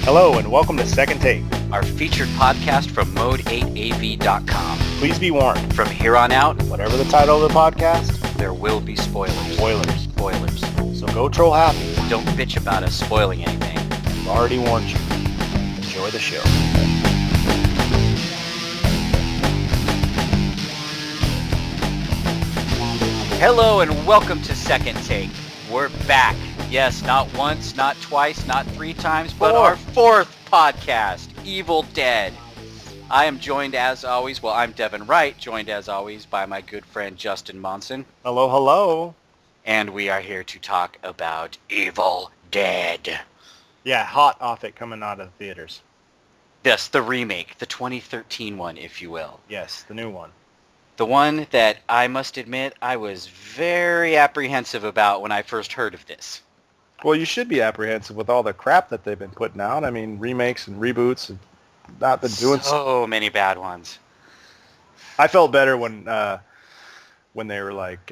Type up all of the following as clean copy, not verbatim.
Hello and welcome to Second Take, our featured podcast from mode8av.com. Please be warned, From here on out, whatever the title of the podcast, there will be spoilers. spoilers. Spoilers. So go troll happy. Don't bitch about us spoiling anything. We've already warned you. Enjoy the show. Hello and welcome to Second Take. We're back. Yes, not once, not twice, not three times, but our fourth podcast, Evil Dead. I am joined as always, I'm Devin Wright, joined as always by my good friend Justin Monson. Hello, hello. And we are here to talk about Evil Dead. Yeah, hot off it coming out of theaters. Yes, the remake, the 2013 one, if you will. Yes, the new one. The one that I must admit I was very apprehensive about when I first heard of this. Well, you should be apprehensive with all the crap that they've been putting out. I mean, remakes and reboots and not been doing so many bad ones. I felt better when they were like,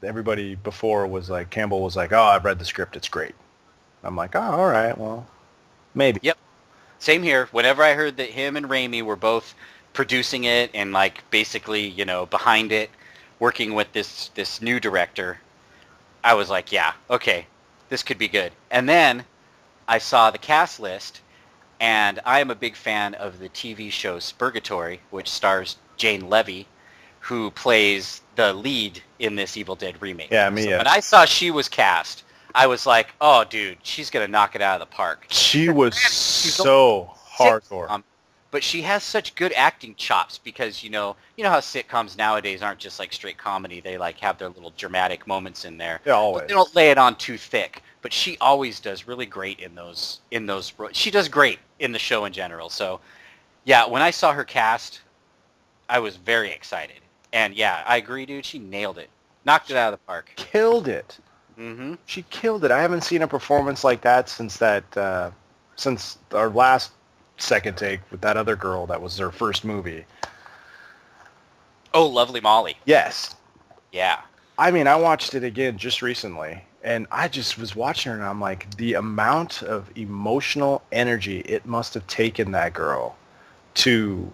everybody before was like, Campbell was like, oh, I've read the script, it's great. I'm like, oh, all right, well, maybe. Yep. Same here. Whenever I heard that him and Raimi were both producing it and like basically, behind it, working with this new director, I was like, yeah, okay, this could be good. And then I saw the cast list, and I am a big fan of the TV show Spurgatory, which stars Jane Levy, who plays the lead in this Evil Dead remake. Yeah, me. So when I saw she was cast, I was like, oh, dude, she's going to knock it out of the park. She was so hardcore. But she has such good acting chops because, you know how sitcoms nowadays aren't just like straight comedy. They like have their little dramatic moments in there. Yeah, always. But they don't lay it on too thick. But she always does really great in those. She does great in the show in general. So, yeah, when I saw her cast, I was very excited. And yeah, I agree, dude. She nailed it. Knocked it out of the park. Killed it. Mm-hmm. She killed it. I haven't seen a performance like that since our last Second Take with that other girl that was her first movie. Oh, Lovely Molly. Yes. Yeah. I mean, I watched it again just recently, and I just was watching her, and I'm like, the amount of emotional energy it must have taken that girl to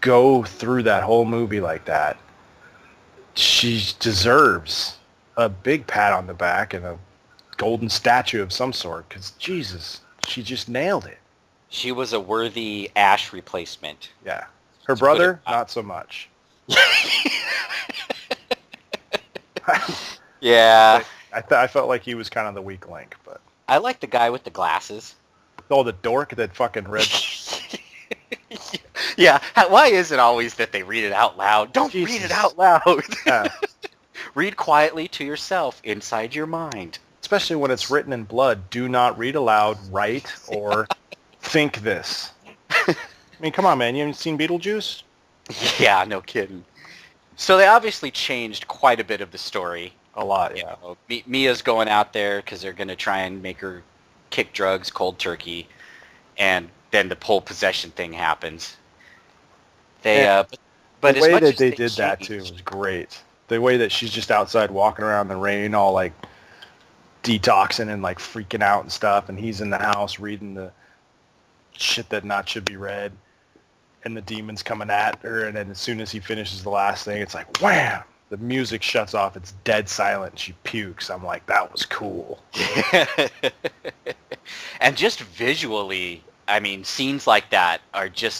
go through that whole movie like that. She deserves a big pat on the back and a golden statue of some sort, because Jesus, she just nailed it. She was a worthy Ash replacement. Yeah. Her brother, not so much. Yeah. I felt like he was kind of the weak link, but... I like the guy with the glasses. Oh, the dork that fucking read... Yeah. Why is it always that they read it out loud? Don't read it out loud. Yeah. Read quietly to yourself inside your mind. Especially when it's written in blood. Do not read aloud, write, or think this. I mean, come on, man. You haven't seen Beetlejuice? Yeah, no kidding. So they obviously changed quite a bit of the story. A lot, yeah. Mia's going out there because they're going to try and make her kick drugs cold turkey, and then the whole possession thing happens. But the way that they did that too was great. The way that she's just outside walking around in the rain, all like detoxing and like freaking out and stuff, and he's in the house reading the shit that not should be read, and the demon's coming at her, and then as soon as he finishes the last thing, it's like wham! The music shuts off. It's dead silent. And she pukes. I'm like, that was cool. And just visually, I mean, scenes like that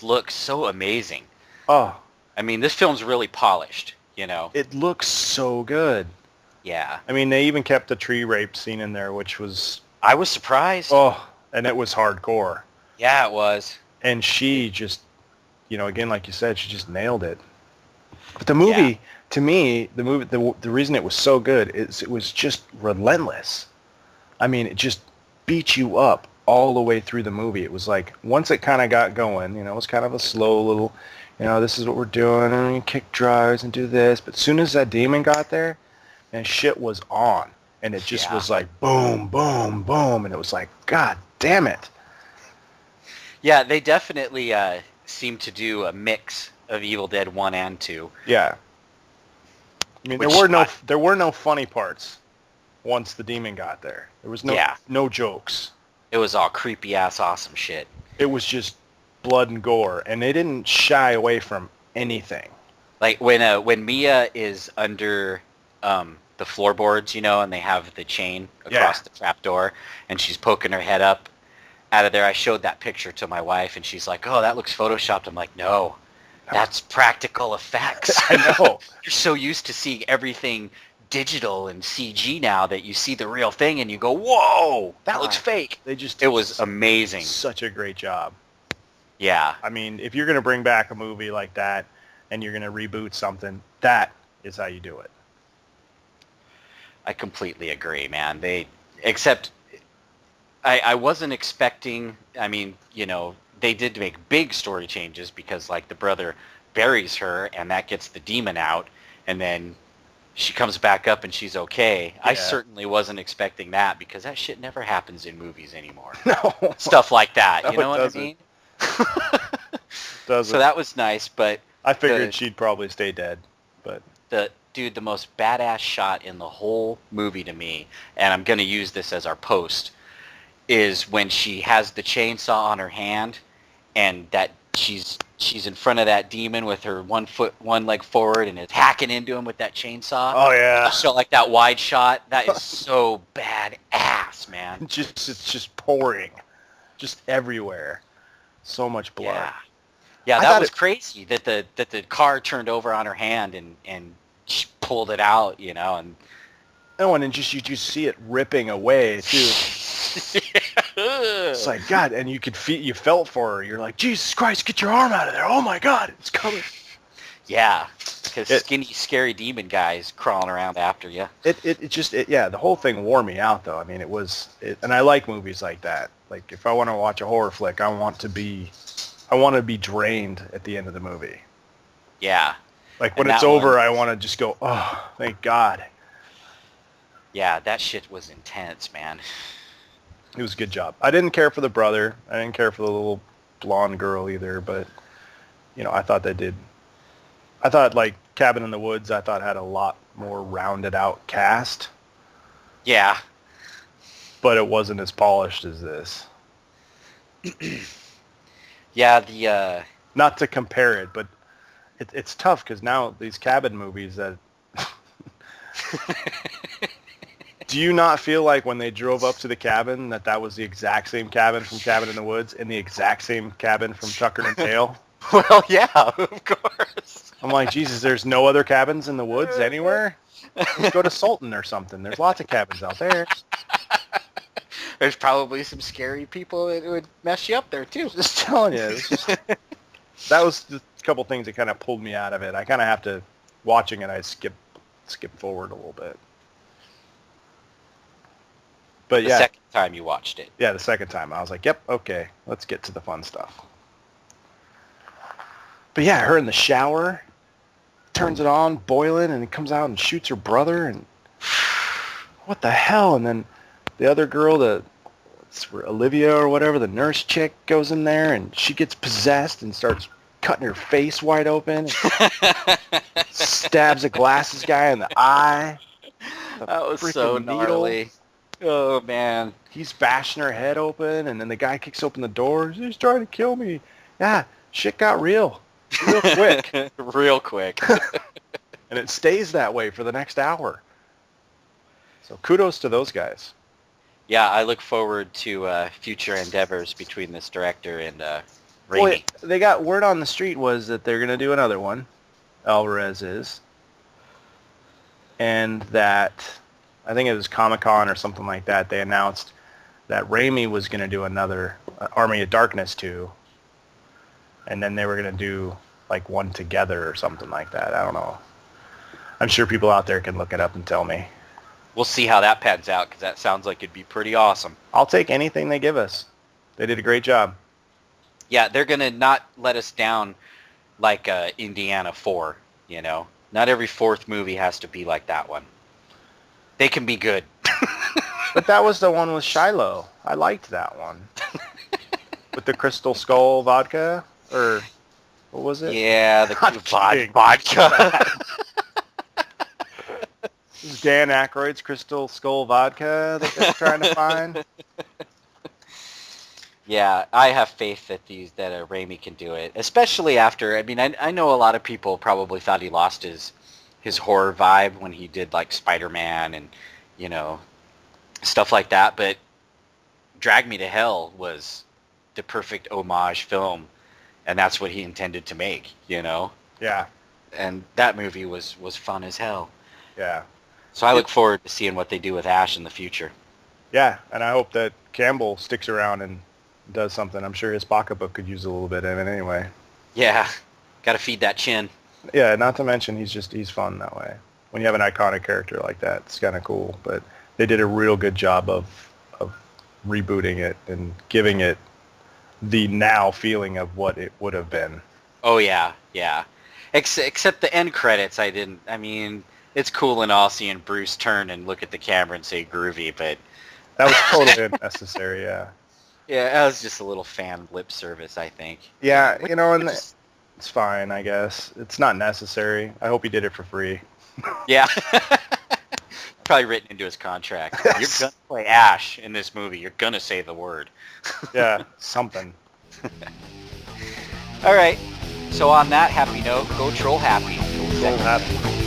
look so amazing. Oh. I mean, this film's really polished, It looks so good. Yeah. I mean, they even kept the tree rape scene in there, which was... I was surprised. Oh, and it was hardcore. Yeah, it was. And she just, again, like you said, she just nailed it. But the movie, to me, the reason it was so good is it was just relentless. I mean, it just beat you up all the way through the movie. It was like, once it kind of got going, it was kind of a slow little, this is what we're doing, and we kick drugs and do this. But as soon as that demon got there, and shit was on. And it just was like, boom, boom, boom. And it was like, God damn it. Yeah, they definitely seem to do a mix of Evil Dead 1 and 2. Yeah. I mean, there were no funny parts once the demon got there. There was no jokes. It was all creepy ass awesome shit. It was just blood and gore, and they didn't shy away from anything. Like when Mia is under the floorboards, you know, and they have the chain across the trap door, and she's poking her head up out of there. I showed that picture to my wife, and she's like, "Oh, that looks photoshopped." I'm like, "No, that's practical effects." I know. You're so used to seeing everything digital and CG now that you see the real thing and you go, "Whoa, that looks fake." It was amazing. Such a great job. Yeah. I mean, if you're going to bring back a movie like that and you're going to reboot something, that is how you do it. I completely agree, man. Except I wasn't expecting, I mean, you know, they did make big story changes because, like, the brother buries her and that gets the demon out, and then she comes back up and she's okay. Yeah. I certainly wasn't expecting that because that shit never happens in movies anymore. No. Stuff like that, No, you know what doesn't. I mean? Doesn't. So that was nice, but... I figured she'd probably stay dead, but... Dude, the most badass shot in the whole movie to me, and I'm going to use this as our post, is when she has the chainsaw on her hand and that she's in front of that demon with her one leg forward and is hacking into him with that chainsaw. Oh yeah. So like that wide shot, that is so badass, man. It's just pouring, just everywhere, so much blood. Yeah, that was crazy that the car turned over on her hand and she pulled it out, you know, and and just you see it ripping away too. It's like, God, and you felt for her. You're like, Jesus Christ, get your arm out of there! Oh my God, it's coming. Yeah, because skinny, scary demon guys crawling around after you. The whole thing wore me out though. I mean, and I like movies like that. Like if I want to watch a horror flick, I want to be drained at the end of the movie. Yeah. Like when it's over, I want to just go, oh, thank God. Yeah, that shit was intense, man. It was a good job. I didn't care for the brother. I didn't care for the little blonde girl either, but, you know, I thought like Cabin in the Woods, I thought had a lot more rounded out cast. Yeah. But it wasn't as polished as this. Yeah, not to compare it, but it's tough because now these cabin movies that... Do you not feel like when they drove up to the cabin that was the exact same cabin from Cabin in the Woods and the exact same cabin from Tucker and Dale? Well, yeah, of course. I'm like, Jesus, there's no other cabins in the woods anywhere? Let's go to Sultan or something. There's lots of cabins out there. There's probably some scary people that would mess you up there, too. Just telling you. That was just a couple things that kind of pulled me out of it. I kind of have to, watching it, I skip forward a little bit. But the second time you watched it. Yeah, the second time. I was like, yep, okay, let's get to the fun stuff. But yeah, her in the shower, turns it on, boiling, and it comes out and shoots her brother, and what the hell? And then the other girl, Olivia or whatever, the nurse chick, goes in there, and she gets possessed and starts cutting her face wide open, and stabs a glasses guy in the eye. That was so gnarly. Oh, man. He's bashing her head open, and then the guy kicks open the door. He's trying to kill me. Yeah, shit got real quick. Real quick. And it stays that way for the next hour. So kudos to those guys. Yeah, I look forward to future endeavors between this director and Raimi. Well, they got word on the street was that they're going to do another one. Alvarez is. And that... I think it was Comic-Con or something like that. They announced that Raimi was going to do another Army of Darkness 2. And then they were going to do like one together or something like that. I don't know. I'm sure people out there can look it up and tell me. We'll see how that pans out because that sounds like it'd be pretty awesome. I'll take anything they give us. They did a great job. Yeah, they're going to not let us down like Indiana 4, you know. Not every fourth movie has to be like that one. They can be good. But that was the one with Shiloh. I liked that one. With the Crystal Skull vodka? Or what was it? Yeah, the vodka. This is Dan Aykroyd's Crystal Skull vodka that they're trying to find. Yeah, I have faith that Raimi can do it, especially after. I mean, I know a lot of people probably thought he lost his horror vibe when he did like Spider-Man and you know stuff like that, but Drag Me to Hell was the perfect homage film, and that's what he intended to make, you know. Yeah, And that movie was fun as hell. yeah. So I It, look forward to seeing what they do with Ash in the future. yeah, and I hope that Campbell sticks around and does something. I'm sure his pocketbook could use a little bit of it anyway. Yeah, got to feed that chin. Yeah, not to mention he's fun that way. When you have an iconic character like that, it's kind of cool. But they did a real good job of rebooting it and giving it the now feeling of what it would have been. Oh yeah, yeah. Except the end credits, I didn't. I mean, it's cool and all seeing Bruce turn and look at the camera and say groovy, but That was totally unnecessary. Yeah, yeah, that was just a little fan lip service, I think. yeah, Which, and which is it's fine, I guess. It's not necessary. I hope he did it for free. yeah. Probably written into his contract. You're gonna play Ash in this movie. You're gonna say the word. Yeah, something. All right. So on that happy note, go troll happy. So happy.